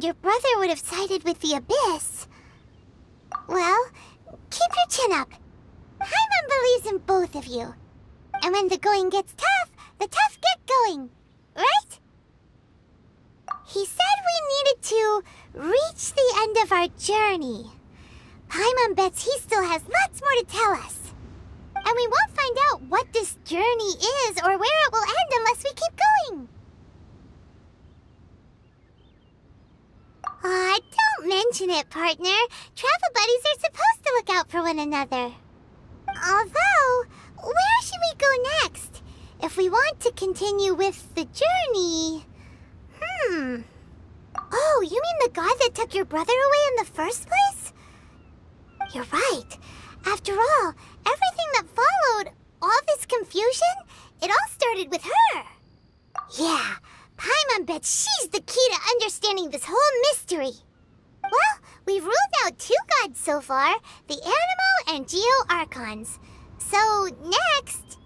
imagined your brother would have sided with the Abyss. Well, keep your chin up. Paimon believes in both of you. And when the going gets tough, the tough get going. Right? He said we needed to reach the end of our journey. Paimon bets he still has lots more to tell us. And we won't find out what this journey is or where it will end unless we keep going. Aw, don't mention it, partner. Travel buddies are supposed to look out for one another. Although, where should we go next? If we want to continue with the journey... Oh, you mean the god that took your brother away in the first place? You're right. After all, everything that followed, all this confusion, it all started with her. Yeah, Paimon bets she's the key to understanding this whole mystery. Well, we've ruled out 2 gods so far, the Animo and Geo Archons. So, next...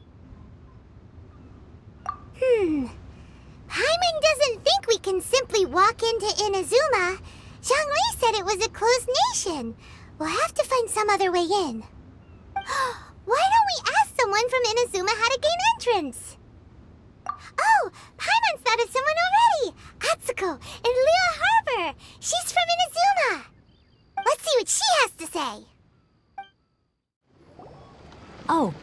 Paimon doesn't think we can simply walk into Inazuma. Zhongli said it was a closed nation. We'll have to find some other way in. Why don't we ask someone from Inazuma how to gain entrance? Oh, Paimon's thought of someone already! Atsuko in Liyue Harbor! She's from Inazuma! Let's see what she has to say! Oh.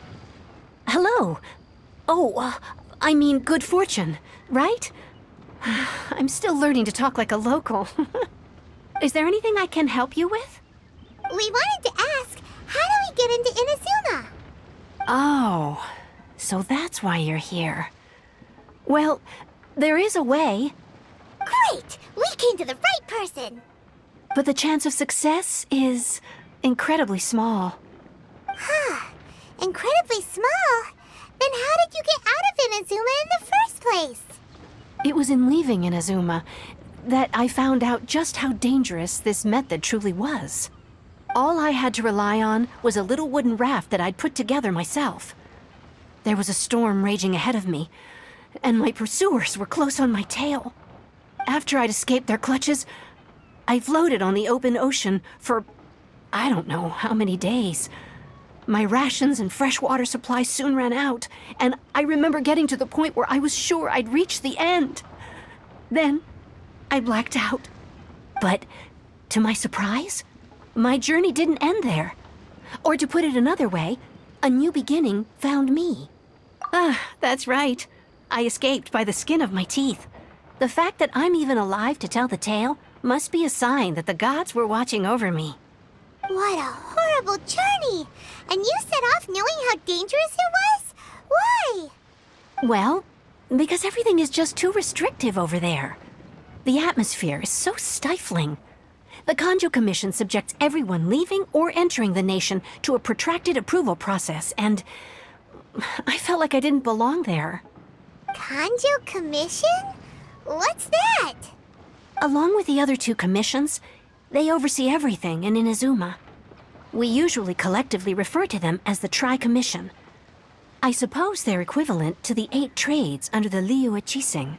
Hello. Oh, I mean good fortune, right? I'm still learning to talk like a local. Is there anything I can help you with? We wanted to ask, how do we get into Inazuma? Oh, so that's why you're here. Well, there is a way. Great! We came to the right person! But the chance of success is incredibly small. Incredibly small? Then how did you get out of Inazuma in the first place? It was in leaving Inazuma that I found out just how dangerous this method truly was. All I had to rely on was a little wooden raft that I'd put together myself. There was a storm raging ahead of me, and my pursuers were close on my tail. After I'd escaped their clutches, I floated on the open ocean for I don't know how many days. My rations and freshwater supply soon ran out, and I remember getting to the point where I was sure I'd reached the end. Then, I blacked out. But, to my surprise, my journey didn't end there. Or to put it another way, a new beginning found me. That's right. I escaped by the skin of my teeth. The fact that I'm even alive to tell the tale must be a sign that the gods were watching over me. What a horrible journey! And you set off knowing how dangerous it was? Why? Well, because everything is just too restrictive over there. The atmosphere is so stifling. The Kanjo Commission subjects everyone leaving or entering the nation to a protracted approval process, and I felt like I didn't belong there. Kanjo Commission? What's that? Along with the other 2 commissions, they oversee everything in Inazuma. We usually collectively refer to them as the Tri-Commission. I suppose they're equivalent to the 8 trades under the Liyue Chising.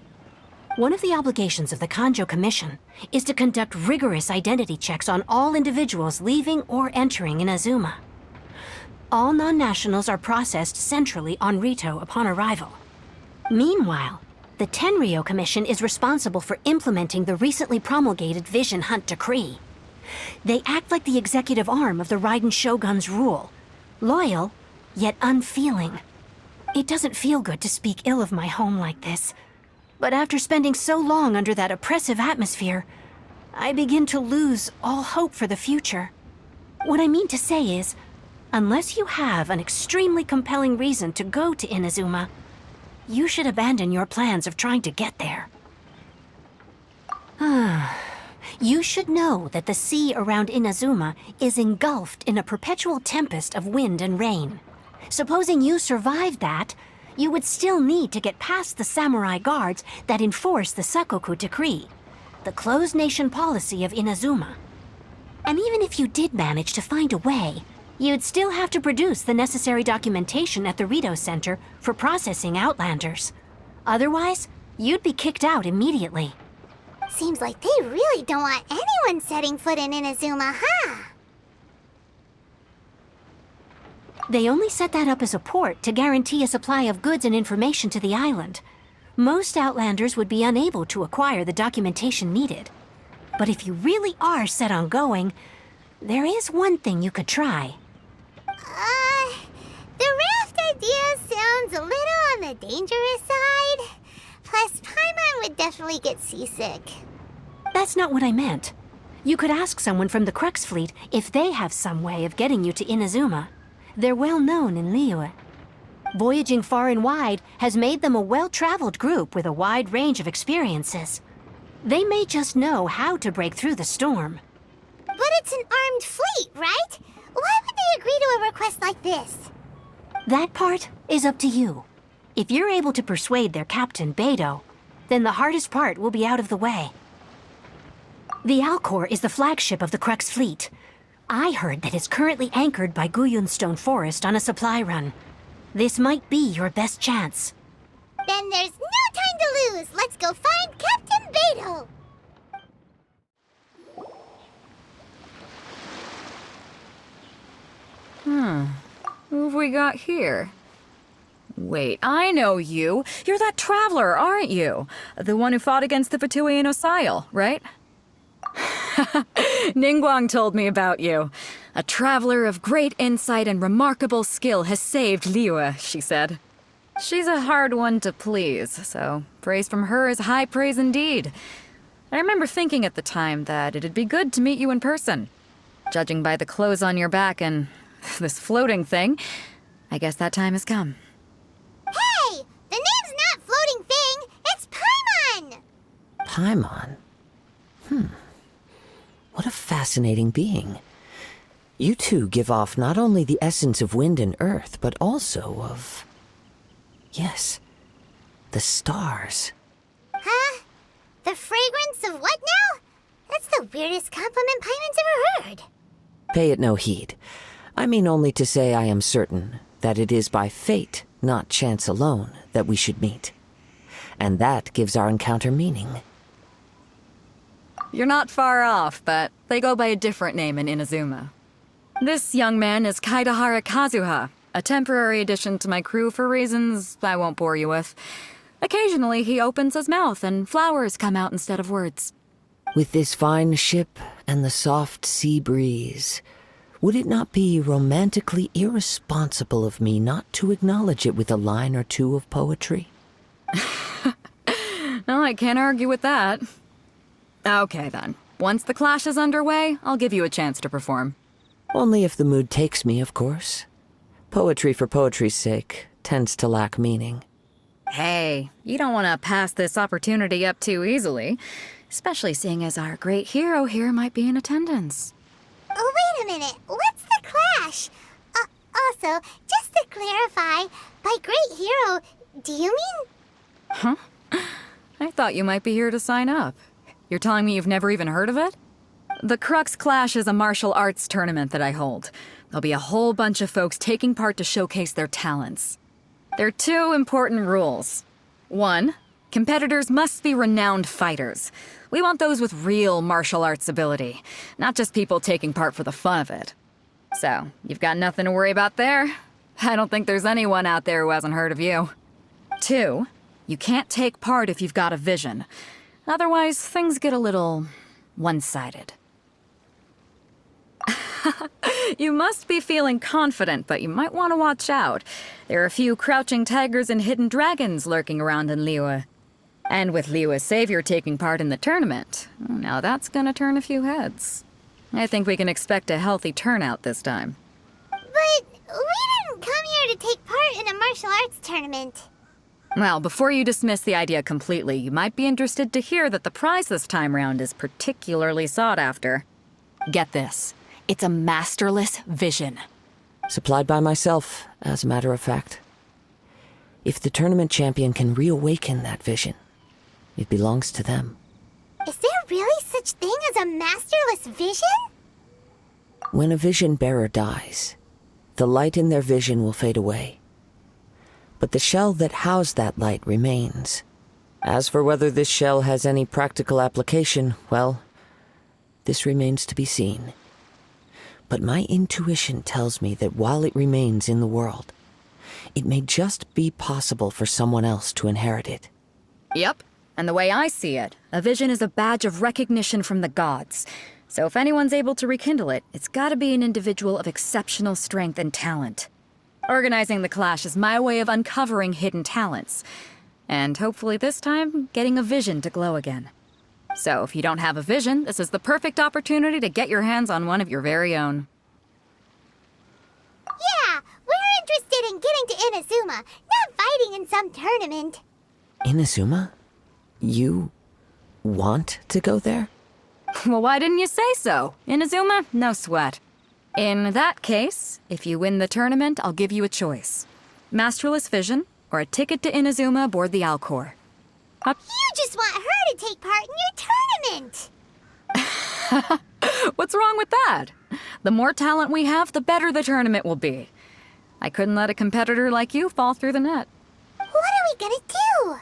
One of the obligations of the Kanjo Commission is to conduct rigorous identity checks on all individuals leaving or entering Inazuma. All non-nationals are processed centrally on Rito upon arrival. Meanwhile, the Tenryo Commission is responsible for implementing the recently promulgated Vision Hunt Decree. They act like the executive arm of the Raiden Shogun's rule, loyal, yet unfeeling. It doesn't feel good to speak ill of my home like this, but after spending so long under that oppressive atmosphere, I begin to lose all hope for the future. What I mean to say is, unless you have an extremely compelling reason to go to Inazuma, you should abandon your plans of trying to get there. You should know that the sea around Inazuma is engulfed in a perpetual tempest of wind and rain. Supposing you survived that, you would still need to get past the samurai guards that enforce the Sakoku Decree, the closed nation policy of Inazuma. And even if you did manage to find a way, you'd still have to produce the necessary documentation at the Rito Center for processing Outlanders. Otherwise, you'd be kicked out immediately. Seems like they really don't want anyone setting foot in Inazuma, huh? They only set that up as a port to guarantee a supply of goods and information to the island. Most Outlanders would be unable to acquire the documentation needed. But if you really are set on going, there is one thing you could try. The raft idea sounds a little on the dangerous side. Plus, Paimon would definitely get seasick. That's not what I meant. You could ask someone from the Crux fleet if they have some way of getting you to Inazuma. They're well known in Liyue. Voyaging far and wide has made them a well-traveled group with a wide range of experiences. They may just know how to break through the storm. But it's an armed fleet, right? Why would they agree to a request like this? That part is up to you. If you're able to persuade their captain, Beidou, then the hardest part will be out of the way. The Alcor is the flagship of the Crux fleet. I heard that it's currently anchored by Guyunstone Forest on a supply run. This might be your best chance. Then there's no time to lose. Let's go find Captain Beidou. Who have we got here? Wait, I know you. You're that traveler, aren't you? The one who fought against the Fatuian Osile, right? Ningguang told me about you. A traveler of great insight and remarkable skill has saved Liyue, she said. She's a hard one to please, so praise from her is high praise indeed. I remember thinking at the time that it'd be good to meet you in person. Judging by the clothes on your back and this floating thing, I guess that time has come. Hey! The name's not Floating Thing, it's Paimon! Paimon? What a fascinating being. You two give off not only the essence of wind and earth, but also of... yes, the stars. Huh? The fragrance of what now? That's the weirdest compliment Paimon's ever heard. Pay it no heed. I mean only to say I am certain that it is by fate, not chance alone, that we should meet. And that gives our encounter meaning. You're not far off, but they go by a different name in Inazuma. This young man is Kaidahara Kazuha, a temporary addition to my crew for reasons I won't bore you with. Occasionally he opens his mouth and flowers come out instead of words. With this fine ship and the soft sea breeze, would it not be romantically irresponsible of me not to acknowledge it with a line or two of poetry? No, I can't argue with that. Okay then. Once the clash is underway, I'll give you a chance to perform. Only if the mood takes me, of course. Poetry for poetry's sake tends to lack meaning. Hey, you don't want to pass this opportunity up too easily, especially seeing as our great hero here might be in attendance. Oh, wait a minute. What's the clash? Also, just to clarify, by great hero, do you mean... Huh? I thought you might be here to sign up. You're telling me you've never even heard of it? The Crux Clash is a martial arts tournament that I hold. There'll be a whole bunch of folks taking part to showcase their talents. There are two important rules. 1, competitors must be renowned fighters. We want those with real martial arts ability, not just people taking part for the fun of it. So, you've got nothing to worry about there. I don't think there's anyone out there who hasn't heard of you. 2, you can't take part if you've got a vision. Otherwise, things get a little one-sided. You must be feeling confident, but you might want to watch out. There are a few crouching tigers and hidden dragons lurking around in Liyue. And with Liyue's savior taking part in the tournament, now that's gonna turn a few heads. I think we can expect a healthy turnout this time. But we didn't come here to take part in a martial arts tournament. Well, before you dismiss the idea completely, you might be interested to hear that the prize this time round is particularly sought after. Get this. It's a masterless vision. Supplied by myself, as a matter of fact. If the tournament champion can reawaken that vision, it belongs to them. Is there really such thing as a masterless vision? When a vision bearer dies, the light in their vision will fade away. But the shell that housed that light remains. As for whether this shell has any practical application, well, this remains to be seen. But my intuition tells me that while it remains in the world, it may just be possible for someone else to inherit it. Yep. And the way I see it, a vision is a badge of recognition from the gods. So if anyone's able to rekindle it, it's gotta be an individual of exceptional strength and talent. Organizing the clash is my way of uncovering hidden talents. And hopefully this time, getting a vision to glow again. So if you don't have a vision, this is the perfect opportunity to get your hands on one of your very own. Yeah, we're interested in getting to Inazuma, not fighting in some tournament. Inazuma? You want to go there? Well, why didn't you say so? Inazuma? No sweat. In that case, if you win the tournament, I'll give you a choice. Masterless vision, or a ticket to Inazuma aboard the Alcor. You just want her to take part in your tournament! What's wrong with that? The more talent we have, the better the tournament will be. I couldn't let a competitor like you fall through the net. What are we gonna do?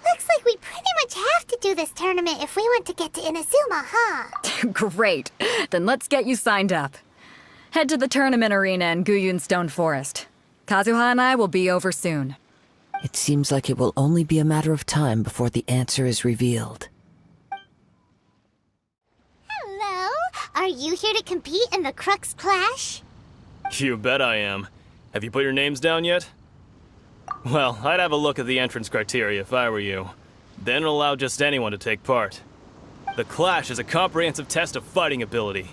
Looks like we pretty much have to do this tournament if we want to get to Inazuma, huh? Great. Then let's get you signed up. Head to the tournament arena in Guyun Stone Forest. Kazuha and I will be over soon. It seems like it will only be a matter of time before the answer is revealed. Hello? Are you here to compete in the Crux Clash? You bet I am. Have you put your names down yet? Well, I'd have a look at the entrance criteria if I were you. Then it'll allow just anyone to take part. The Clash is a comprehensive test of fighting ability.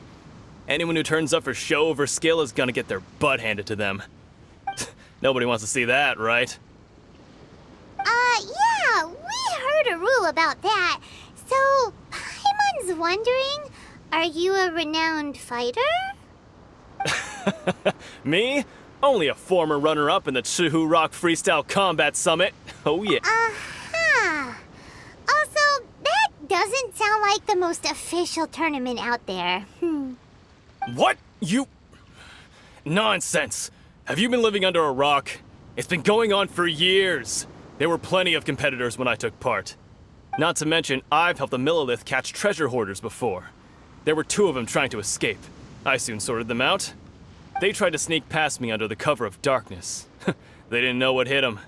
Anyone who turns up for show over skill is gonna get their butt handed to them. Nobody wants to see that, right? Yeah, we heard a rule about that. So, Paimon's wondering, are you a renowned fighter? Me? Only a former runner-up in the Chihu Rock Freestyle Combat Summit. Oh yeah. Uh-huh. Also, that doesn't sound like the most official tournament out there. What? You... Nonsense. Have you been living under a rock? It's been going on for years. There were plenty of competitors when I took part. Not to mention, I've helped the Millilith catch treasure hoarders before. There were 2 of them trying to escape. I soon sorted them out. They tried to sneak past me under the cover of darkness. They didn't know what hit them.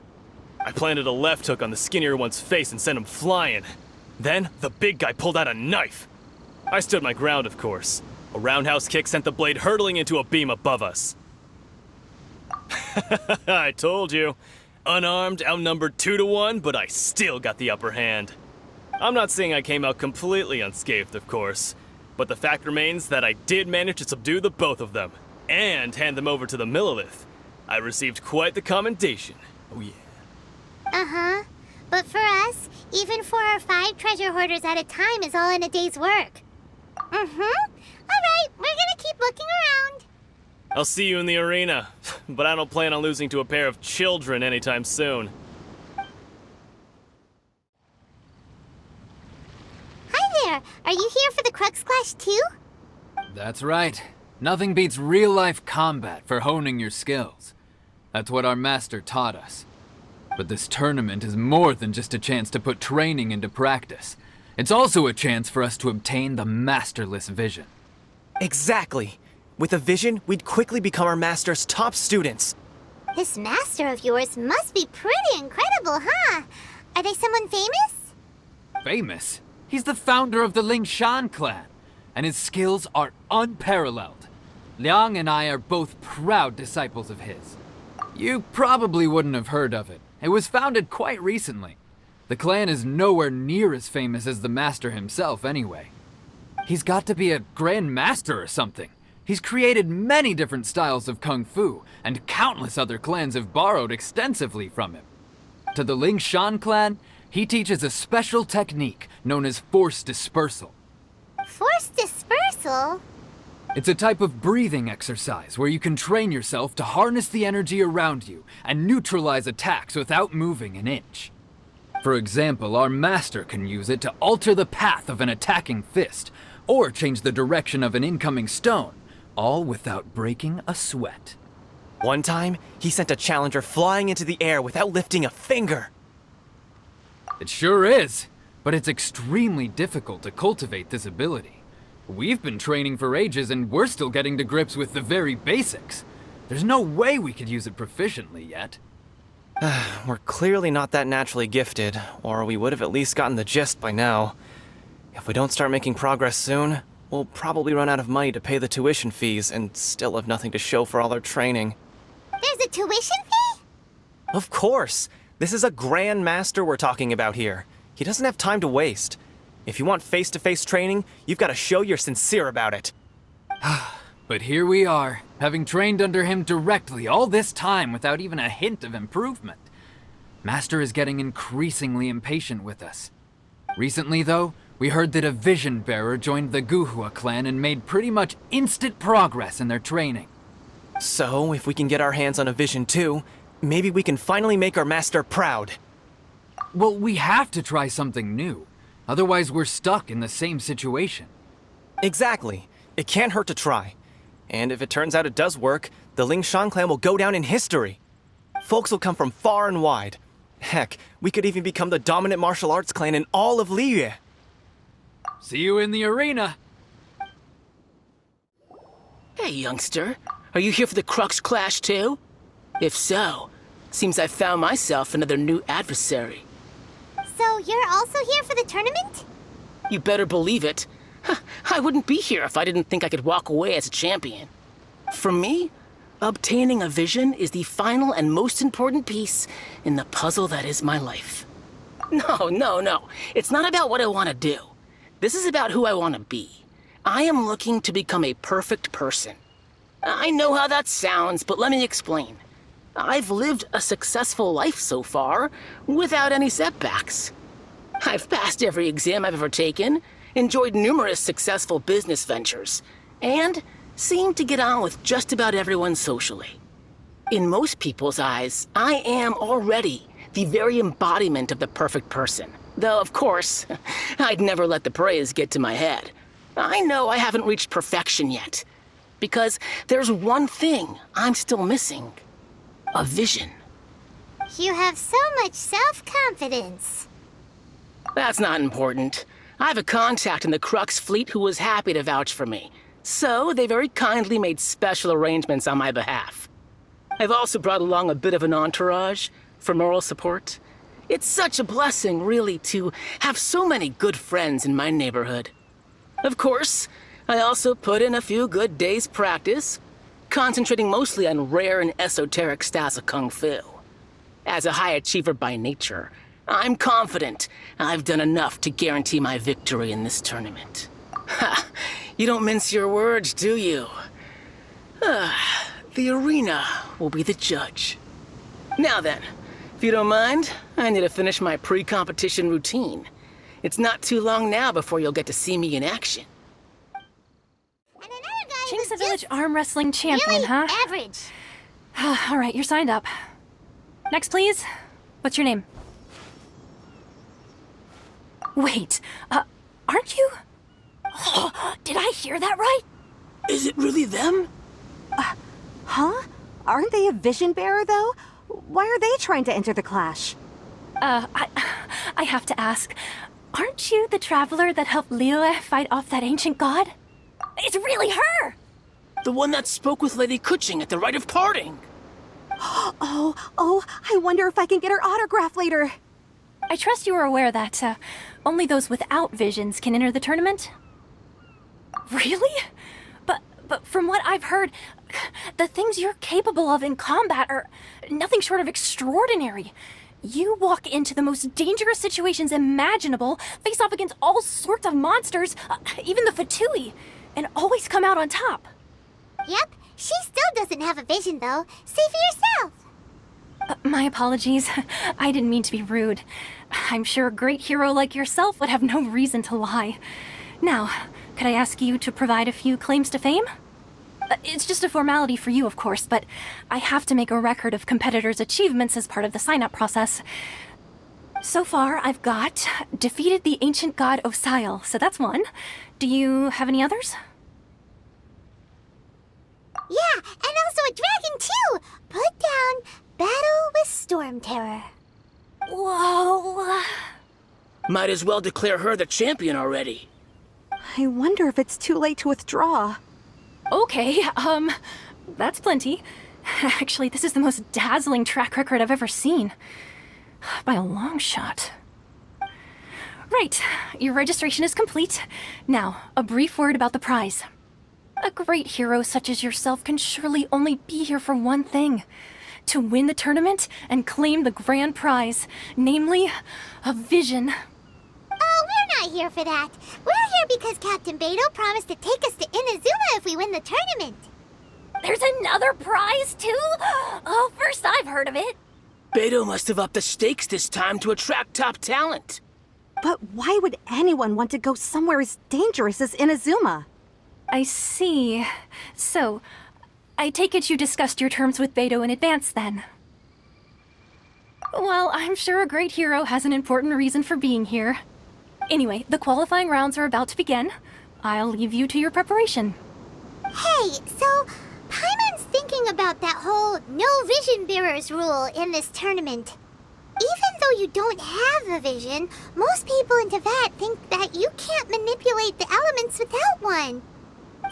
I planted a left hook on the skinnier one's face and sent him flying. Then, the big guy pulled out a knife. I stood my ground, of course. A roundhouse kick sent the blade hurtling into a beam above us. I told you. Unarmed, outnumbered 2 to 1, but I still got the upper hand. I'm not saying I came out completely unscathed, of course, but the fact remains that I did manage to subdue the both of them, and hand them over to the Millilith. I received quite the commendation. Oh yeah. Uh-huh. But for us, even 4 or 5 treasure hoarders at a time is all in a day's work. Alright, we're gonna keep looking around. I'll see you in the arena, but I don't plan on losing to a pair of children anytime soon. Hi there, are you here for the Crux Clash too? That's right. Nothing beats real-life combat for honing your skills. That's what our master taught us. But this tournament is more than just a chance to put training into practice. It's also a chance for us to obtain the masterless vision. Exactly. With a vision, we'd quickly become our master's top students. This master of yours must be pretty incredible, huh? Are they someone famous? Famous? He's the founder of the Lingshan clan, and his skills are unparalleled. Liang and I are both proud disciples of his. You probably wouldn't have heard of it. It was founded quite recently. The clan is nowhere near as famous as the master himself anyway. He's got to be a grand master or something. He's created many different styles of kung fu, and countless other clans have borrowed extensively from him. To the Lingshan clan, he teaches a special technique known as force dispersal. Force dispersal? It's a type of breathing exercise where you can train yourself to harness the energy around you and neutralize attacks without moving an inch. For example, our master can use it to alter the path of an attacking fist, or change the direction of an incoming stone, all without breaking a sweat. One time, he sent a challenger flying into the air without lifting a finger. It sure is, but it's extremely difficult to cultivate this ability. We've been training for ages and we're still getting to grips with the very basics. There's no way we could use it proficiently yet. We're clearly not that naturally gifted, or we would have at least gotten the gist by now. If we don't start making progress soon, we'll probably run out of money to pay the tuition fees and still have nothing to show for all our training. There's a tuition fee? Of course! This is a Grand Master we're talking about here. He doesn't have time to waste. If you want face-to-face training, you've got to show you're sincere about it. But here we are, having trained under him directly all this time without even a hint of improvement. Master is getting increasingly impatient with us. Recently, though, we heard that a vision bearer joined the Gugur clan and made pretty much instant progress in their training. So, if we can get our hands on a vision too, maybe we can finally make our master proud. Well, we have to try something new. Otherwise, we're stuck in the same situation. Exactly. It can't hurt to try. And if it turns out it does work, the Lingshan clan will go down in history. Folks will come from far and wide. Heck, we could even become the dominant martial arts clan in all of Liyue. See you in the arena. Hey, youngster. Are you here for the Crux Clash too? If so, seems I found myself another new adversary. So you're also here for the tournament? You better believe it. I wouldn't be here if I didn't think I could walk away as a champion. For me, obtaining a vision is the final and most important piece in the puzzle that is my life. No. It's not about what I want to do. This is about who I want to be. I am looking to become a perfect person. I know how that sounds, but let me explain. I've lived a successful life so far, without any setbacks. I've passed every exam I've ever taken, enjoyed numerous successful business ventures, and seemed to get on with just about everyone socially. In most people's eyes, I am already the very embodiment of the perfect person. Though, of course, I'd never let the praise get to my head. I know I haven't reached perfection yet, because there's one thing I'm still missing. A vision. You have so much self-confidence. That's not important. I have a contact in the Crux fleet who was happy to vouch for me, so they very kindly made special arrangements on my behalf. I've also brought along a bit of an entourage for moral support. It's such a blessing, really, to have so many good friends in my neighborhood. Of course, I also put in a few good days' practice, concentrating mostly on rare and esoteric styles of Kung Fu. As a high achiever by nature, I'm confident I've done enough to guarantee my victory in this tournament. Ha! You don't mince your words, do you? The arena will be the judge. Now then, if you don't mind, I need to finish my pre-competition routine. It's not too long now before you'll get to see me in action. And another guy Ching's the who's village just arm wrestling champion, really huh? average. All right, you're signed up. Next, please. What's your name? Wait, aren't you? Oh, did I hear that right? Is it really them? Huh? Aren't they a vision bearer, though? Why are they trying to enter the clash? I have to ask, aren't you the traveler that helped Liyue fight off that ancient god? It's really her! The one that spoke with Lady Kuching at the rite of parting. Oh, I wonder if I can get her autograph later. I trust you are aware that, only those without visions can enter the tournament? Really? But from what I've heard, the things you're capable of in combat are nothing short of extraordinary. You walk into the most dangerous situations imaginable, face off against all sorts of monsters, even the Fatui, and always come out on top. Yep, she still doesn't have a vision, though. See for yourself. My apologies. I didn't mean to be rude. I'm sure a great hero like yourself would have no reason to lie. Now, could I ask you to provide a few claims to fame? It's just a formality for you, of course, but I have to make a record of competitors' achievements as part of the sign-up process. So far, I've got defeated the ancient god Osile, so that's one. Do you have any others? Yeah, and also a dragon, too! Put down Battle with Storm Terror. Whoa. Might as well declare her the champion already. I wonder if it's too late to withdraw. Okay, that's plenty. Actually, this is the most dazzling track record I've ever seen. By a long shot. Right, your registration is complete. Now, a brief word about the prize. A great hero such as yourself can surely only be here for one thing. To win the tournament and claim the grand prize, namely, a vision. Oh, we're not here for that. We're here because Captain Beto promised to take us to Inazuma if we win the tournament. There's another prize, too? Oh, first I've heard of it. Beto must have upped the stakes this time to attract top talent. But why would anyone want to go somewhere as dangerous as Inazuma? I see. So, I take it you discussed your terms with Beto in advance, then? Well, I'm sure a great hero has an important reason for being here. Anyway, the qualifying rounds are about to begin. I'll leave you to your preparation. Hey, so Paimon's thinking about that whole no vision bearers rule in this tournament. Even though you don't have a vision, most people in Teyvat think that you can't manipulate the elements without one.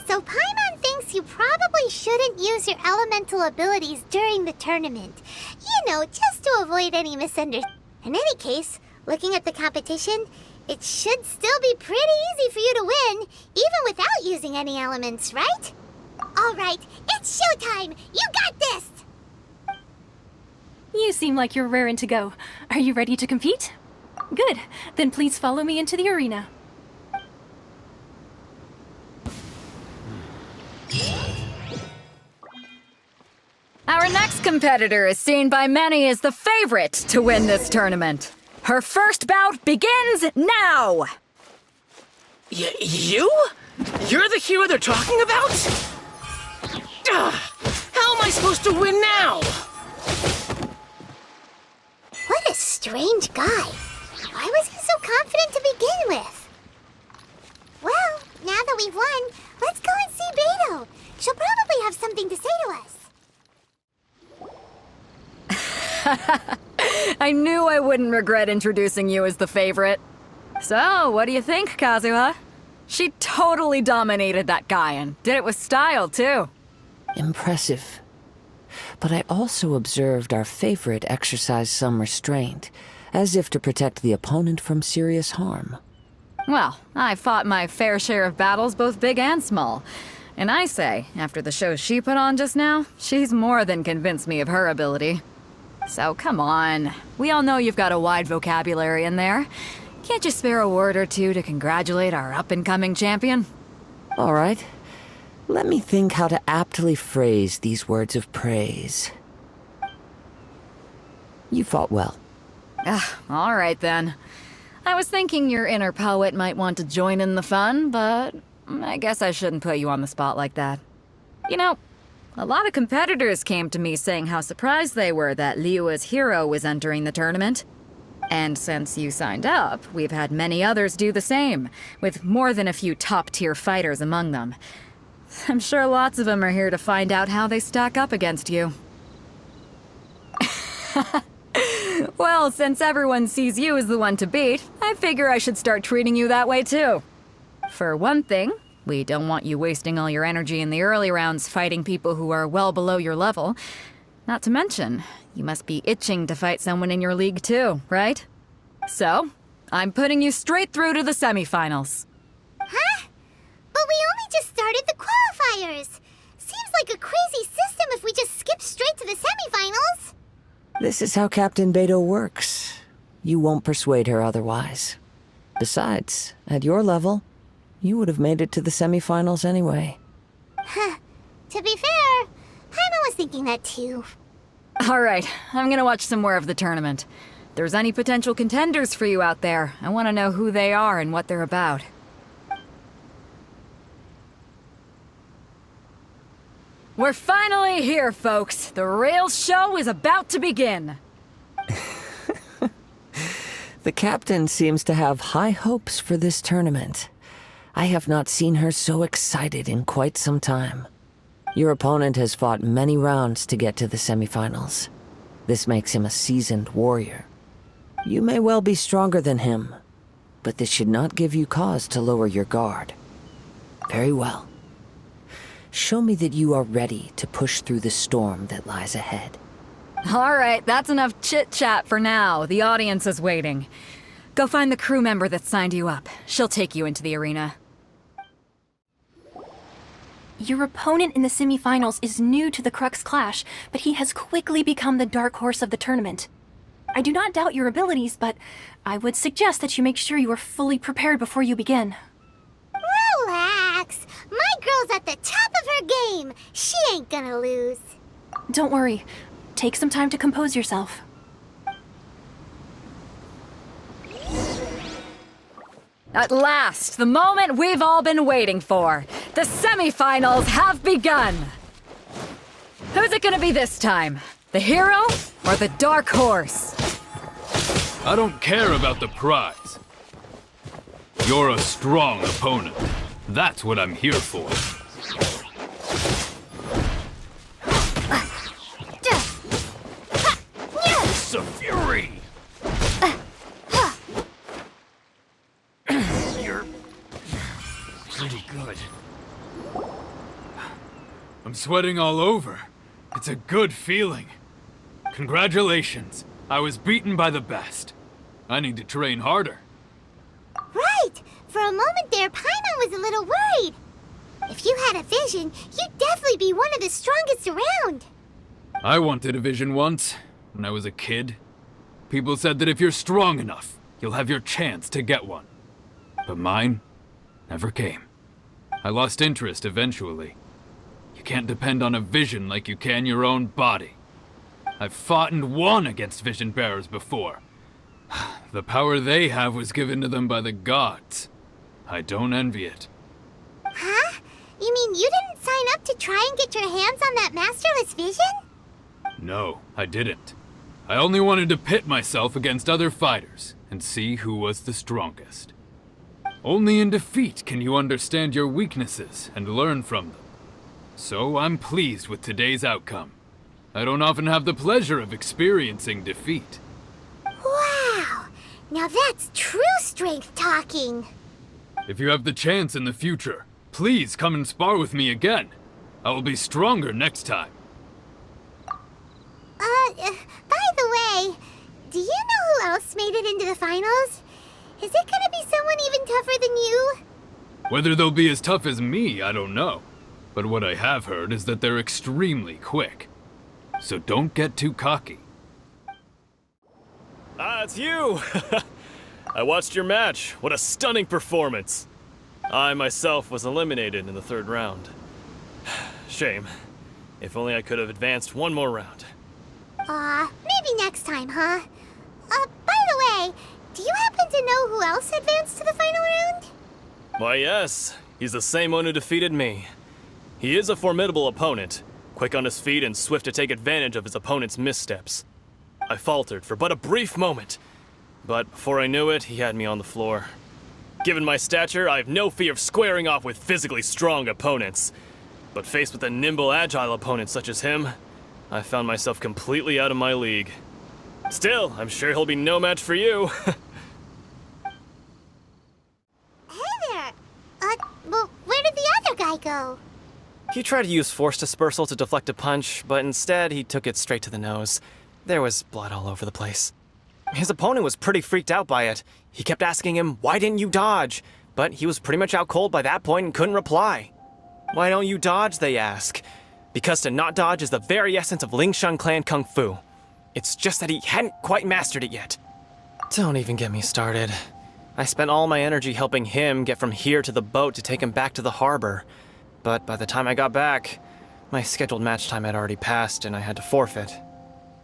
So Paimon thinks you probably shouldn't use your elemental abilities during the tournament. You know, just to avoid any misunderstanding. In any case, looking at the competition, it should still be pretty easy for you to win, even without using any elements, right? Alright, it's showtime! You got this! You seem like you're raring to go. Are you ready to compete? Good. Then please follow me into the arena. Our next competitor is seen by many as the favorite to win this tournament. Her first bout begins now! You? You're the hero they're talking about? How am I supposed to win now? What a strange guy. Why was he so confident to begin with? Well, now that we've won, let's go and see Beto. She'll probably have something to say to us. I knew I wouldn't regret introducing you as the favorite. So, what do you think, Kazuha? She totally dominated that guy and did it with style, too. Impressive. But I also observed our favorite exercise some restraint, as if to protect the opponent from serious harm. Well, I fought my fair share of battles, both big and small. And I say, after the show she put on just now, she's more than convinced me of her ability. So come on, we all know you've got a wide vocabulary in there. Can't you spare a word or two to congratulate our up-and-coming champion? All right. Let me think how to aptly phrase these words of praise. You fought well. All right then. I was thinking your inner poet might want to join in the fun, but I guess I shouldn't put you on the spot like that. You know, a lot of competitors came to me saying how surprised they were that Liyue's hero was entering the tournament. And since you signed up, we've had many others do the same, with more than a few top-tier fighters among them. I'm sure lots of them are here to find out how they stack up against you. Well, since everyone sees you as the one to beat, I figure I should start treating you that way too. For one thing, we don't want you wasting all your energy in the early rounds fighting people who are well below your level. Not to mention, you must be itching to fight someone in your league too, right? So, I'm putting you straight through to the semifinals. Huh? But we only just started the qualifiers. Seems like a crazy system if we just skip straight to the semifinals. This is how Captain Beto works. You won't persuade her otherwise. Besides, at your level, you would have made it to the semifinals anyway. Huh. To be fair, Paimon was thinking that too. All right, I'm gonna watch some more of the tournament. If there's any potential contenders for you out there, I want to know who they are and what they're about. We're finally here, folks. The real show is about to begin. The captain seems to have high hopes for this tournament. I have not seen her so excited in quite some time. Your opponent has fought many rounds to get to the semifinals. This makes him a seasoned warrior. You may well be stronger than him, but this should not give you cause to lower your guard. Very well. Show me that you are ready to push through the storm that lies ahead. All right, that's enough chit-chat for now. The audience is waiting. Go find the crew member that signed you up. She'll take you into the arena. Your opponent in the semifinals is new to the Crux Clash, but he has quickly become the dark horse of the tournament. I do not doubt your abilities, but I would suggest that you make sure you are fully prepared before you begin. Relax. My girl's at the top of her game. She ain't gonna lose. Don't worry. Take some time to compose yourself. At last, the moment we've all been waiting for. The semifinals have begun. Who's it gonna be this time? The hero or the dark horse? I don't care about the prize. You're a strong opponent. That's what I'm here for. It's a fury! You're pretty good. I'm sweating all over. It's a good feeling. Congratulations. I was beaten by the best. I need to train harder. Right. For a moment there, Paimon was a little worried. If you had a vision, you'd definitely be one of the strongest around. I wanted a vision once, when I was a kid. People said that if you're strong enough, you'll have your chance to get one. But mine never came. I lost interest eventually. You can't depend on a vision like you can your own body. I've fought and won against vision bearers before. The power they have was given to them by the gods. I don't envy it. Huh? You mean you didn't sign up to try and get your hands on that masterless vision? No, I didn't. I only wanted to pit myself against other fighters and see who was the strongest. Only in defeat can you understand your weaknesses and learn from them. So I'm pleased with today's outcome. I don't often have the pleasure of experiencing defeat. Wow! Now that's true strength talking. If you have the chance in the future, please come and spar with me again. I will be stronger next time. By the way, do you know who else made it into the finals? Is it gonna be someone even tougher than you? Whether they'll be as tough as me, I don't know. But what I have heard is that they're extremely quick. So don't get too cocky. Ah, it's you! I watched your match. What a stunning performance. I myself was eliminated in the third round. Shame. If only I could have advanced one more round. Maybe next time, huh? By the way, do you happen to know who else advanced to the final round? Why, yes. He's the same one who defeated me. He is a formidable opponent, quick on his feet and swift to take advantage of his opponent's missteps. I faltered for but a brief moment, but before I knew it, he had me on the floor. Given my stature, I have no fear of squaring off with physically strong opponents. But faced with a nimble, agile opponent such as him, I found myself completely out of my league. Still, I'm sure he'll be no match for you. Hey there! Well, where did the other guy go? He tried to use force dispersal to deflect a punch, but instead he took it straight to the nose. There was blood all over the place. His opponent was pretty freaked out by it. He kept asking him, "Why didn't you dodge?" But he was pretty much out cold by that point and couldn't reply. "Why don't you dodge?" they ask. Because to not dodge is the very essence of Lingshan clan kung fu. It's just that he hadn't quite mastered it yet. Don't even get me started. I spent all my energy helping him get from here to the boat to take him back to the harbor. But by the time I got back, my scheduled match time had already passed and I had to forfeit.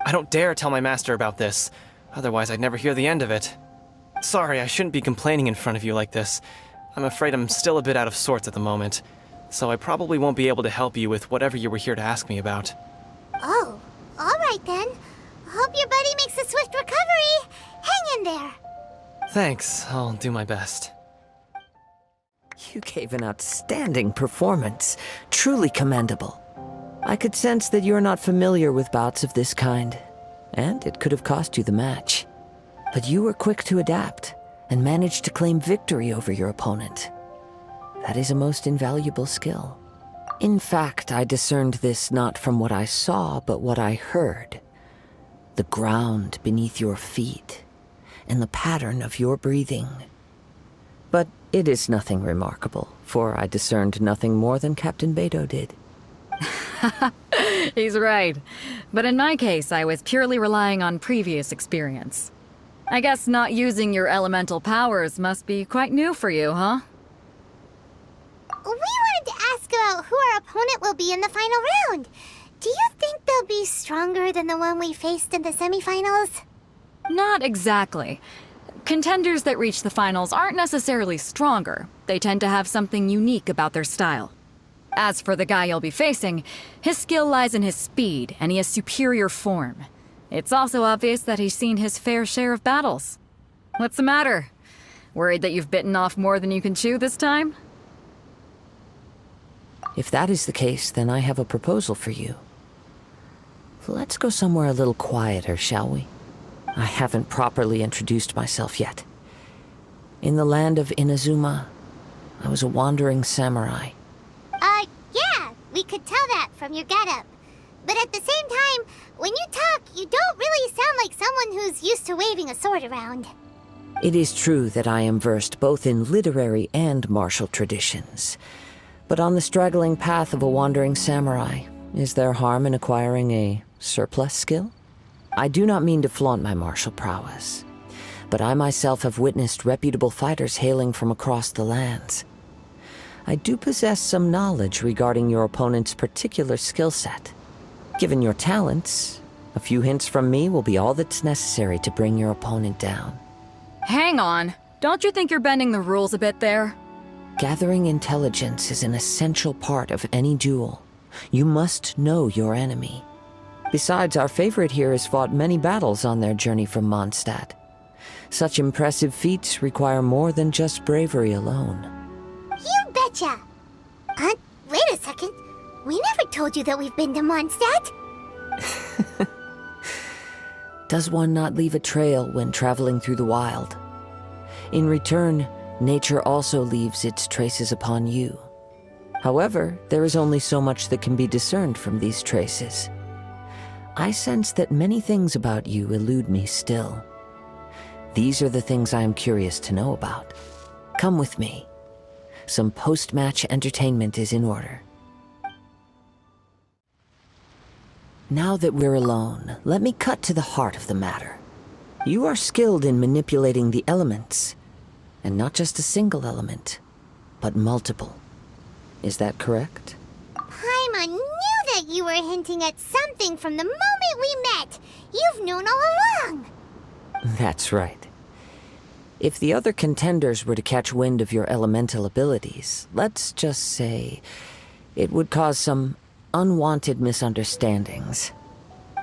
I don't dare tell my master about this, otherwise I'd never hear the end of it. Sorry, I shouldn't be complaining in front of you like this. I'm afraid I'm still a bit out of sorts at the moment, so I probably won't be able to help you with whatever you were here to ask me about. Oh, alright then. Hope your buddy makes a swift recovery. Hang in there. Thanks, I'll do my best. You gave an outstanding performance. Truly commendable. I could sense that you're not familiar with bouts of this kind, and it could have cost you the match. But you were quick to adapt, and manage to claim victory over your opponent. That is a most invaluable skill. In fact, I discerned this not from what I saw, but what I heard. The ground beneath your feet, and the pattern of your breathing. But it is nothing remarkable, for I discerned nothing more than Captain Beto did. He's right. But in my case, I was purely relying on previous experience. I guess not using your elemental powers must be quite new for you, huh? We wanted to ask about who our opponent will be in the final round. Do you think they'll be stronger than the one we faced in the semifinals? Not exactly. Contenders that reach the finals aren't necessarily stronger. They tend to have something unique about their style. As for the guy you'll be facing, his skill lies in his speed, and he has superior form. It's also obvious that he's seen his fair share of battles. What's the matter? Worried that you've bitten off more than you can chew this time? If that is the case, then I have a proposal for you. Let's go somewhere a little quieter, shall we? I haven't properly introduced myself yet. In the land of Inazuma, I was a wandering samurai. Yeah, we could tell that from your getup. But at the same time, when you talk, you don't really sound like someone who's used to waving a sword around. It is true that I am versed both in literary and martial traditions. But on the straggling path of a wandering samurai, is there harm in acquiring a surplus skill? I do not mean to flaunt my martial prowess, but I myself have witnessed reputable fighters hailing from across the lands. I do possess some knowledge regarding your opponent's particular skill set. Given your talents, a few hints from me will be all that's necessary to bring your opponent down. Hang on. Don't you think you're bending the rules a bit there? Gathering intelligence is an essential part of any duel. You must know your enemy. Besides, our favorite here has fought many battles on their journey from Mondstadt. Such impressive feats require more than just bravery alone. You betcha! Wait a second. We never told you that we've been to Mondstadt. Does one not leave a trail when traveling through the wild? In return, nature also leaves its traces upon you. However, there is only so much that can be discerned from these traces. I sense that many things about you elude me still. These are the things I am curious to know about. Come with me. Some post-match entertainment is in order. Now that we're alone, let me cut to the heart of the matter. You are skilled in manipulating the elements, and not just a single element, but multiple. Is that correct? Paimon knew that you were hinting at something from the moment we met. You've known all along. That's right. If the other contenders were to catch wind of your elemental abilities, let's just say it would cause some unwanted misunderstandings.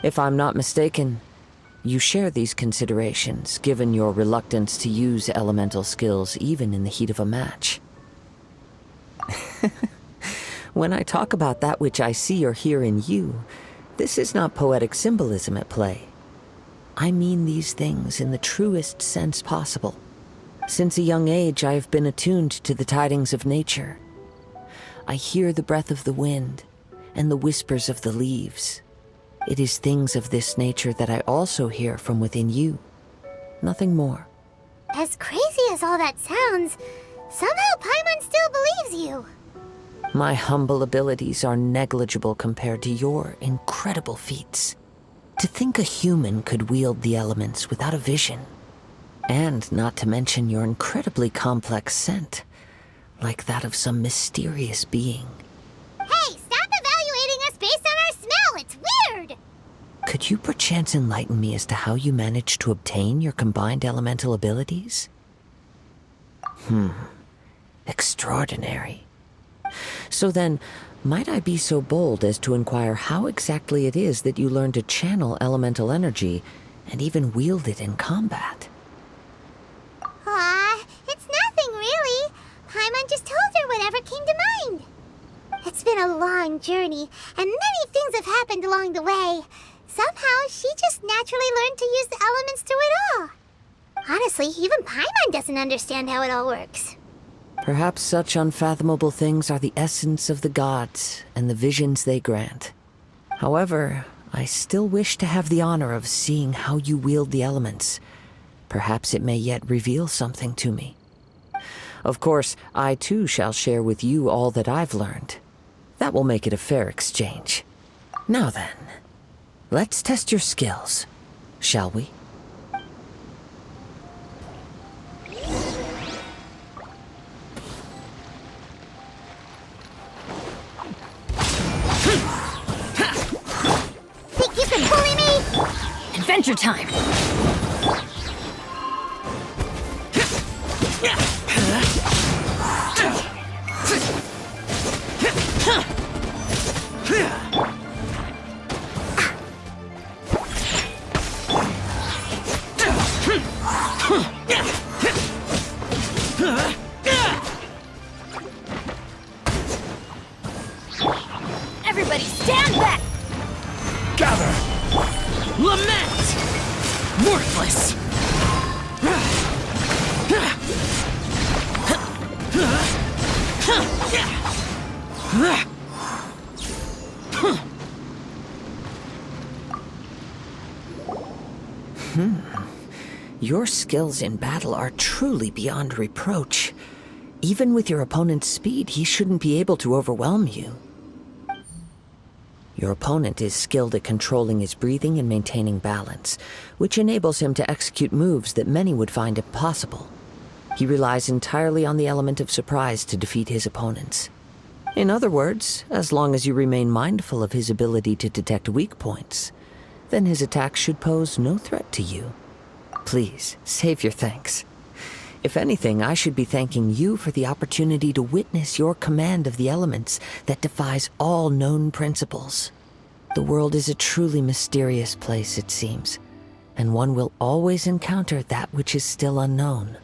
If I'm not mistaken, you share these considerations, given your reluctance to use elemental skills even in the heat of a match. When I talk about that which I see or hear in you, this is not poetic symbolism at play. I mean these things in the truest sense possible. Since a young age, I have been attuned to the tidings of nature. I hear the breath of the wind and the whispers of the leaves. It is things of this nature that I also hear from within you. Nothing more. As crazy as all that sounds, somehow Paimon still believes you. My humble abilities are negligible compared to your incredible feats. To think a human could wield the elements without a vision. And not to mention your incredibly complex scent, like that of some mysterious being. Hey, stop evaluating us based on our smell! It's weird! Could you perchance enlighten me as to how you managed to obtain your combined elemental abilities? Extraordinary. So then, might I be so bold as to inquire how exactly it is that you learned to channel elemental energy and even wield it in combat? It's nothing really. Paimon just told her whatever came to mind. It's been a long journey, and many things have happened along the way. Somehow, she just naturally learned to use the elements through it all. Honestly, even Paimon doesn't understand how it all works. Perhaps such unfathomable things are the essence of the gods and the visions they grant. However, I still wish to have the honor of seeing how you wield the elements. Perhaps it may yet reveal something to me. Of course, I too shall share with you all that I've learned. That will make it a fair exchange. Now then, let's test your skills, shall we? Think you can bully me? Adventure time! Everybody stand back! Gather! Lament! Worthless! Your skills in battle are truly beyond reproach. Even with your opponent's speed, he shouldn't be able to overwhelm you. Your opponent is skilled at controlling his breathing and maintaining balance, which enables him to execute moves that many would find impossible. He relies entirely on the element of surprise to defeat his opponents. In other words, as long as you remain mindful of his ability to detect weak points, then his attacks should pose no threat to you. Please, save your thanks. If anything, I should be thanking you for the opportunity to witness your command of the elements that defies all known principles. The world is a truly mysterious place, it seems, and one will always encounter that which is still unknown.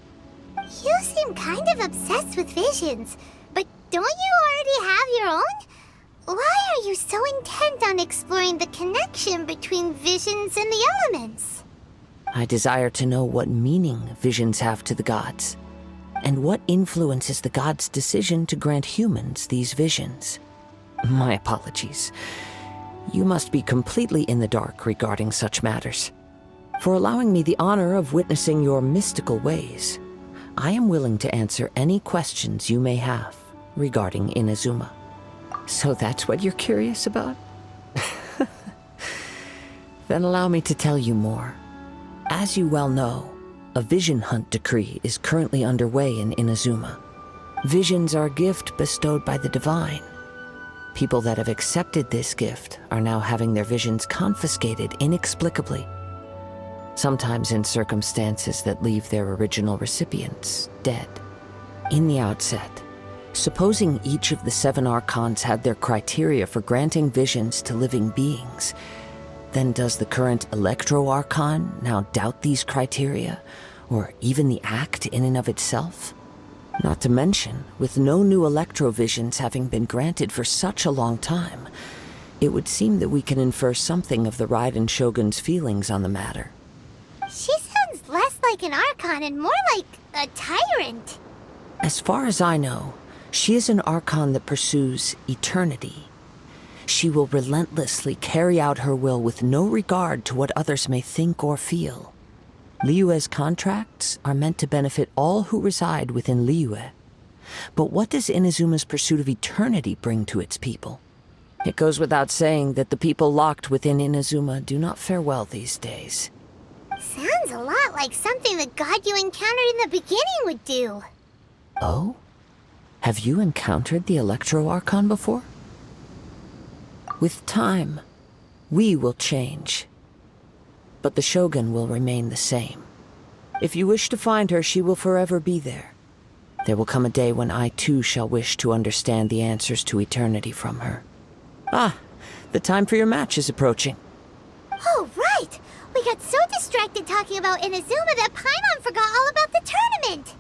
You seem kind of obsessed with visions, but don't you already have your own? Why are you so intent on exploring the connection between visions and the elements? I desire to know what meaning visions have to the gods, and what influences the gods' decision to grant humans these visions. My apologies. You must be completely in the dark regarding such matters. For allowing me the honor of witnessing your mystical ways, I am willing to answer any questions you may have regarding Inazuma. So that's what you're curious about? Then allow me to tell you more. As you well know, a vision hunt decree is currently underway in Inazuma. Visions are a gift bestowed by the divine. People that have accepted this gift are now having their visions confiscated inexplicably, sometimes in circumstances that leave their original recipients dead. In the outset, supposing each of the 7 Archons had their criteria for granting visions to living beings, then does the current Electro-Archon now doubt these criteria, or even the act in and of itself? Not to mention, with no new Electro-Visions having been granted for such a long time, it would seem that we can infer something of the Raiden Shogun's feelings on the matter. She sounds less like an Archon and more like a tyrant. As far as I know, she is an Archon that pursues eternity. She will relentlessly carry out her will with no regard to what others may think or feel. Liyue's contracts are meant to benefit all who reside within Liyue. But what does Inazuma's pursuit of eternity bring to its people? It goes without saying that the people locked within Inazuma do not fare well these days. Sounds a lot like something the god you encountered in the beginning would do. Oh? Have you encountered the Electro-Archon before? With time, we will change. But the Shogun will remain the same. If you wish to find her, she will forever be there. There will come a day when I too shall wish to understand the answers to eternity from her. Ah, the time for your match is approaching. Oh, right! We got so distracted talking about Inazuma that Paimon forgot all about the tournament!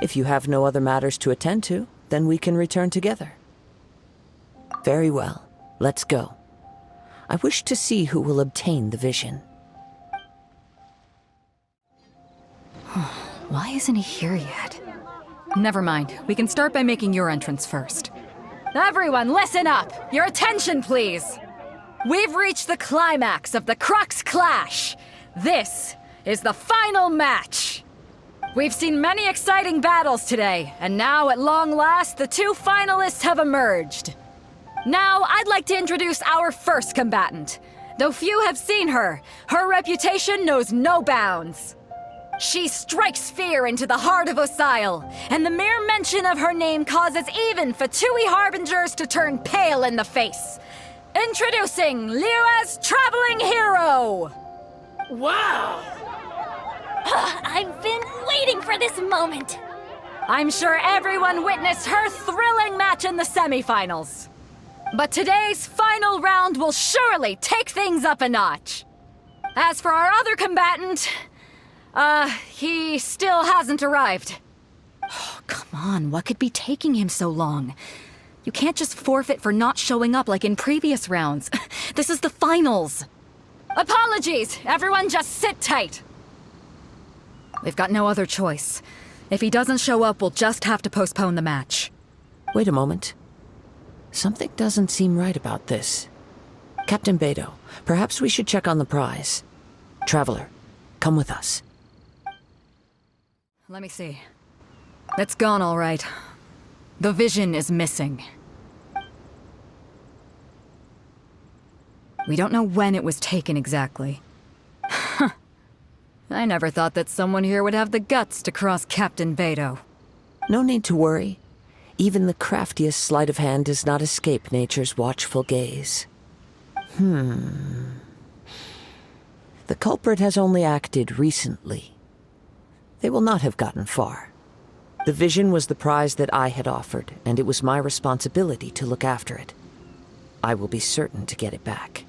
If you have no other matters to attend to, then we can return together. Very well. Let's go. I wish to see who will obtain the vision. Why isn't he here yet? Never mind. We can start by making your entrance first. Everyone, listen up! Your attention, please! We've reached the climax of the Crux Clash! This is the final match! We've seen many exciting battles today, and now, at long last, the two finalists have emerged. Now, I'd like to introduce our first combatant. Though few have seen her, her reputation knows no bounds. She strikes fear into the heart of Osile, and the mere mention of her name causes even Fatui Harbingers to turn pale in the face. Introducing Liyue's traveling hero! Wow! I've been waiting for this moment. I'm sure everyone witnessed her thrilling match in the semifinals. But today's final round will surely take things up a notch. As for our other combatant, he still hasn't arrived. Oh, come on, what could be taking him so long? You can't just forfeit for not showing up like in previous rounds. This is the finals. Apologies, everyone just sit tight. We've got no other choice. If he doesn't show up, we'll just have to postpone the match. Wait a moment. Something doesn't seem right about this. Captain Beidou, perhaps we should check on the prize. Traveler, come with us. Let me see. It's gone all right. The vision is missing. We don't know when it was taken exactly. I never thought that someone here would have the guts to cross Captain Beidou. No need to worry. Even the craftiest sleight of hand does not escape nature's watchful gaze. The culprit has only acted recently. They will not have gotten far. The vision was the prize that I had offered, and it was my responsibility to look after it. I will be certain to get it back.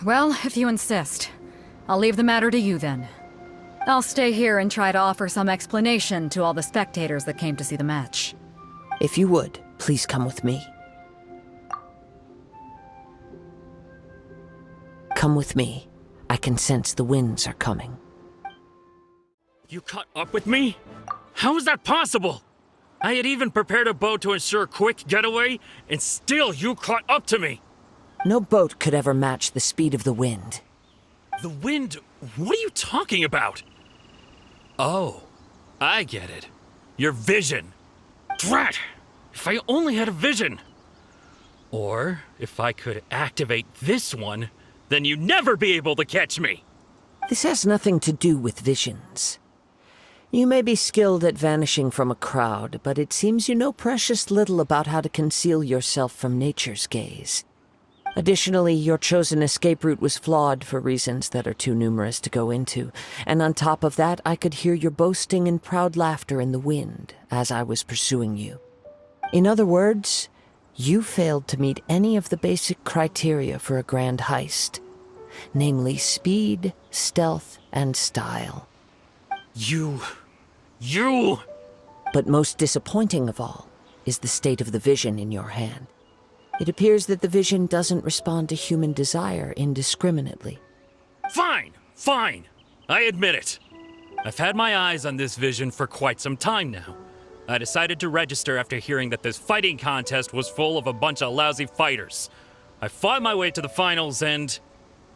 Well, if you insist, I'll leave the matter to you then. I'll stay here and try to offer some explanation to all the spectators that came to see the match. If you would, please come with me. Come with me. I can sense the winds are coming. You caught up with me? How is that possible? I had even prepared a boat to ensure a quick getaway, and still you caught up to me. No boat could ever match the speed of the wind. The wind? What are you talking about? Oh, I get it. Your vision. Drat! If I only had a vision. Or, if I could activate this one, then you'd never be able to catch me. This has nothing to do with visions. You may be skilled at vanishing from a crowd, but it seems you know precious little about how to conceal yourself from nature's gaze. Additionally, your chosen escape route was flawed for reasons that are too numerous to go into, and on top of that, I could hear your boasting and proud laughter in the wind as I was pursuing you. In other words, you failed to meet any of the basic criteria for a grand heist, namely speed, stealth, and style. You... But most disappointing of all is the state of the vision in your hand. It appears that the vision doesn't respond to human desire indiscriminately. Fine. I admit it. I've had my eyes on this vision for quite some time now. I decided to register after hearing that this fighting contest was full of a bunch of lousy fighters. I fought my way to the finals and...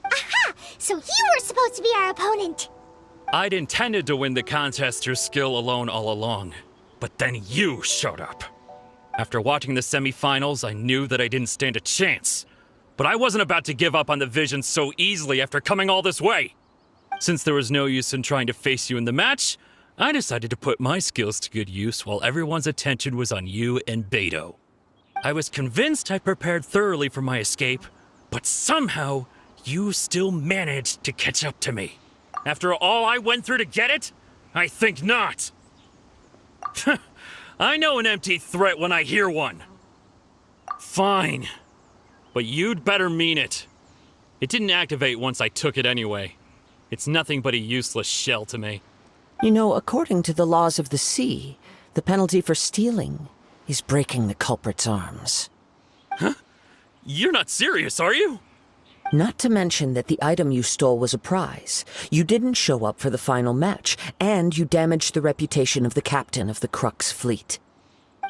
Aha! So you were supposed to be our opponent! I'd intended to win the contest through skill alone all along. But then you showed up. After watching the semi-finals, I knew that I didn't stand a chance. But I wasn't about to give up on the vision so easily after coming all this way. Since there was no use in trying to face you in the match, I decided to put my skills to good use while everyone's attention was on you and Beidou. I was convinced I prepared thoroughly for my escape, but somehow you still managed to catch up to me. After all I went through to get it? I think not. I know an empty threat when I hear one. Fine. But you'd better mean it. It didn't activate once I took it anyway. It's nothing but a useless shell to me. You know, according to the laws of the sea, the penalty for stealing is breaking the culprit's arms. Huh? You're not serious, are you? Not to mention that the item you stole was a prize. You didn't show up for the final match, and you damaged the reputation of the captain of the Crux fleet.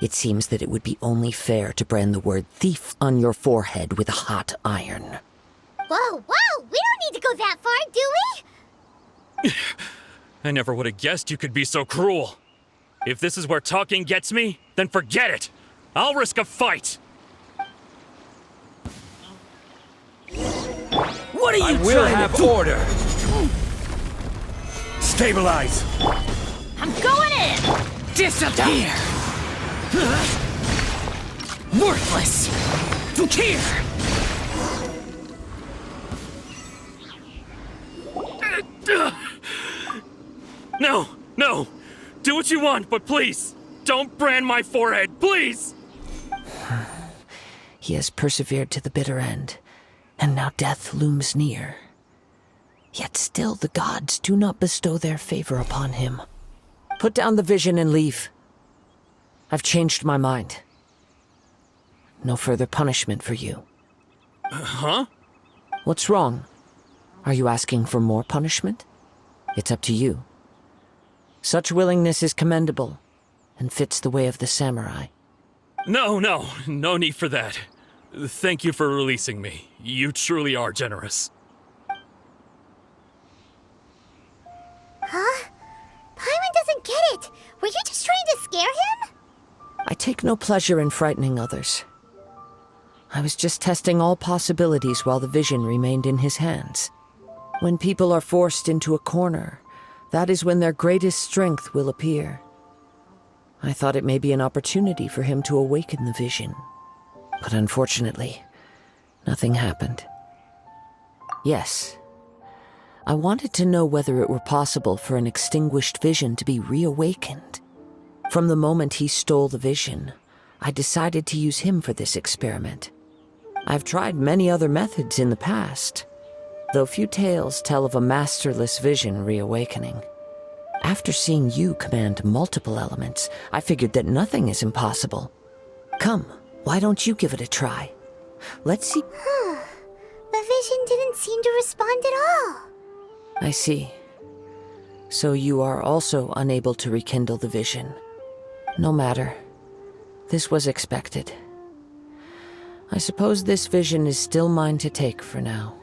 It seems that it would be only fair to brand the word thief on your forehead with a hot iron. Whoa, whoa! We don't need to go that far, do we? I never would have guessed you could be so cruel. If this is where talking gets me, then forget it. I'll risk a fight. What are you I will trying have to do? order. Stabilize. I'm going in! Disappear! Worthless! Here! No, no. Do what you want, but please, don't brand my forehead, please! He has persevered to the bitter end, and now death looms near. Yet still the gods do not bestow their favor upon him. Put down the vision and leave. I've changed my mind. No further punishment for you. Huh? What's wrong? Are you asking for more punishment? It's up to you. Such willingness is commendable, and fits the way of the samurai. No need for that. Thank you for releasing me. You truly are generous. Huh? Paimon doesn't get it. Were you just trying to scare him? I take no pleasure in frightening others. I was just testing all possibilities while the vision remained in his hands. When people are forced into a corner, that is when their greatest strength will appear. I thought it may be an opportunity for him to awaken the vision. But unfortunately, nothing happened. Yes, I wanted to know whether it were possible for an extinguished vision to be reawakened. From the moment he stole the vision, I decided to use him for this experiment. I've tried many other methods in the past, though few tales tell of a masterless vision reawakening. After seeing you command multiple elements, I figured that nothing is impossible. Come, why don't you give it a try? Let's see. The vision didn't seem to respond at all. I see. So you are also unable to rekindle the vision. No matter. This was expected. I suppose this vision is still mine to take for now.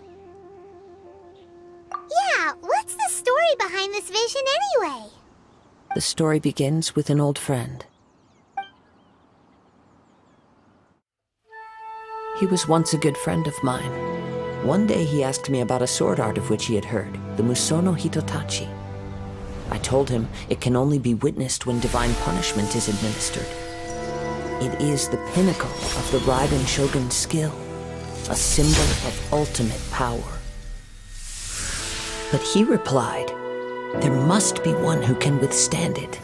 Yeah, what's the story behind this vision anyway? The story begins with an old friend. He was once a good friend of mine. One day he asked me about a sword art of which he had heard, the Musono Hitotachi. I told him it can only be witnessed when divine punishment is administered. It is the pinnacle of the Raiden Shogun's skill, a symbol of ultimate power. But he replied, there must be one who can withstand it.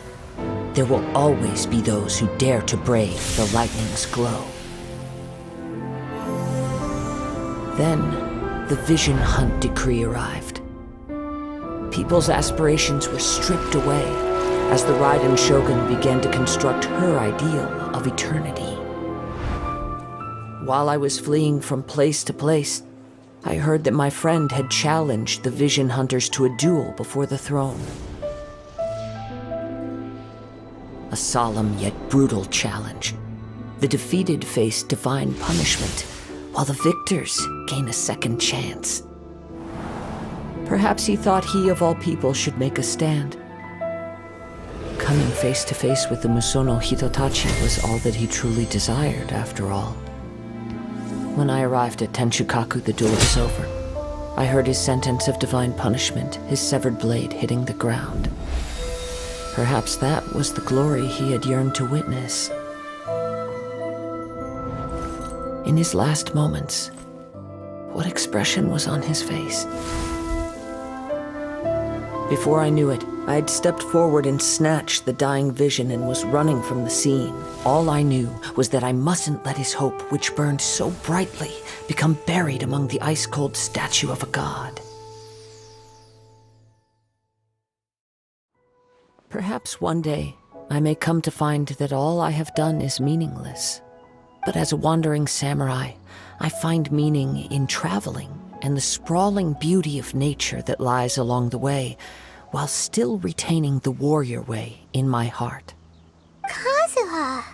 There will always be those who dare to brave the lightning's glow. Then, the Vision Hunt decree arrived. People's aspirations were stripped away as the Raiden Shogun began to construct her ideal of eternity. While I was fleeing from place to place, I heard that my friend had challenged the Vision Hunters to a duel before the throne. A solemn yet brutal challenge. The defeated face divine punishment, while the victors gain a second chance. Perhaps he thought he of all people should make a stand. Coming face to face with the Musono Hitotachi was all that he truly desired, after all. When I arrived at Tenshukaku, the duel was over. I heard his sentence of divine punishment, his severed blade hitting the ground. Perhaps that was the glory he had yearned to witness. In his last moments, what expression was on his face? Before I knew it, I had stepped forward and snatched the dying vision and was running from the scene. All I knew was that I mustn't let his hope, which burned so brightly, become buried among the ice-cold statue of a god. Perhaps one day, I may come to find that all I have done is meaningless. But as a wandering samurai, I find meaning in traveling and the sprawling beauty of nature that lies along the way, while still retaining the warrior way in my heart. Kazuha.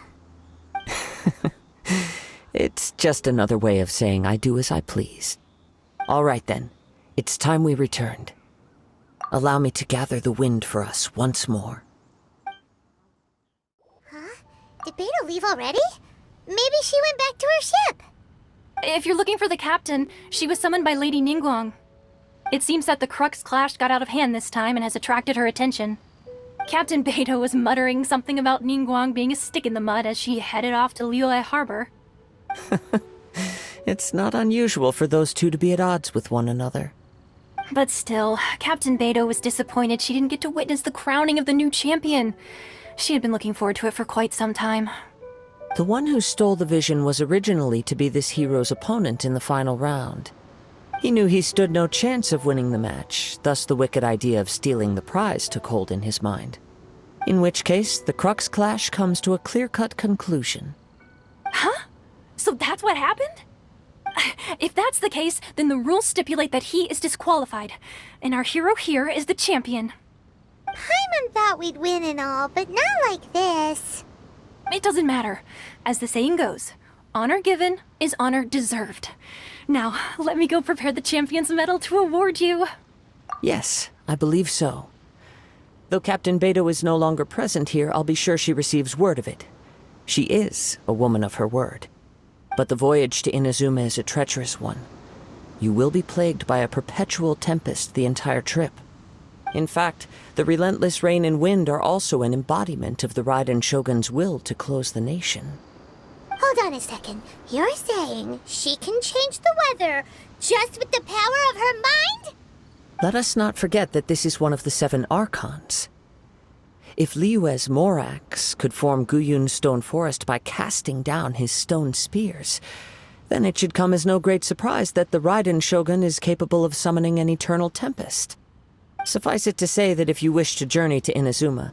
It's just another way of saying I do as I please. All right then, it's time we returned. Allow me to gather the wind for us once more. Huh? Did Beta leave already? Maybe she went back to her ship. If you're looking for the captain, she was summoned by Lady Ningguang. It seems that the Crux Clash got out of hand this time and has attracted her attention. Captain Beidou was muttering something about Ningguang being a stick in the mud as she headed off to Liyue Harbor. It's not unusual for those two to be at odds with one another. But still, Captain Beidou was disappointed she didn't get to witness the crowning of the new champion. She had been looking forward to it for quite some time. The one who stole the vision was originally to be this hero's opponent in the final round. He knew he stood no chance of winning the match, thus the wicked idea of stealing the prize took hold in his mind. In which case, the Crux Clash comes to a clear-cut conclusion. Huh? So that's what happened? If that's the case, then the rules stipulate that he is disqualified, and our hero here is the champion. Paimon thought we'd win and all, but not like this. It doesn't matter. As the saying goes, honor given is honor deserved. Now, let me go prepare the champion's medal to award you. Yes, I believe so. Though Captain Beidou is no longer present here, I'll be sure she receives word of it. She is a woman of her word. But the voyage to Inazuma is a treacherous one. You will be plagued by a perpetual tempest the entire trip. In fact, the relentless rain and wind are also an embodiment of the Raiden Shogun's will to close the nation. Hold on a second. You're saying she can change the weather just with the power of her mind? Let us not forget that this is one of the 7 Archons. If Liyue's Morax could form Guyun's stone forest by casting down his stone spears, then it should come as no great surprise that the Raiden Shogun is capable of summoning an eternal tempest. Suffice it to say that if you wish to journey to Inazuma,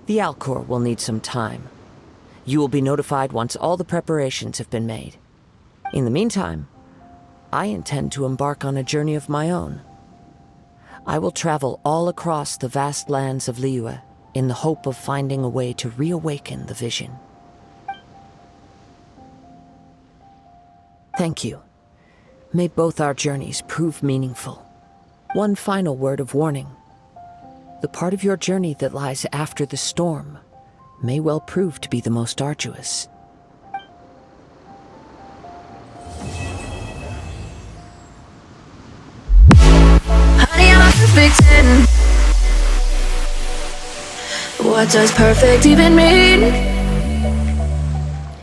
the Alcor will need some time. You will be notified once all the preparations have been made. In the meantime, I intend to embark on a journey of my own. I will travel all across the vast lands of Liyue in the hope of finding a way to reawaken the vision. Thank you. May both our journeys prove meaningful. One final word of warning. The part of your journey that lies after the storm may well prove to be the most arduous. Honey, I'm a perfect 10. What does perfect even mean?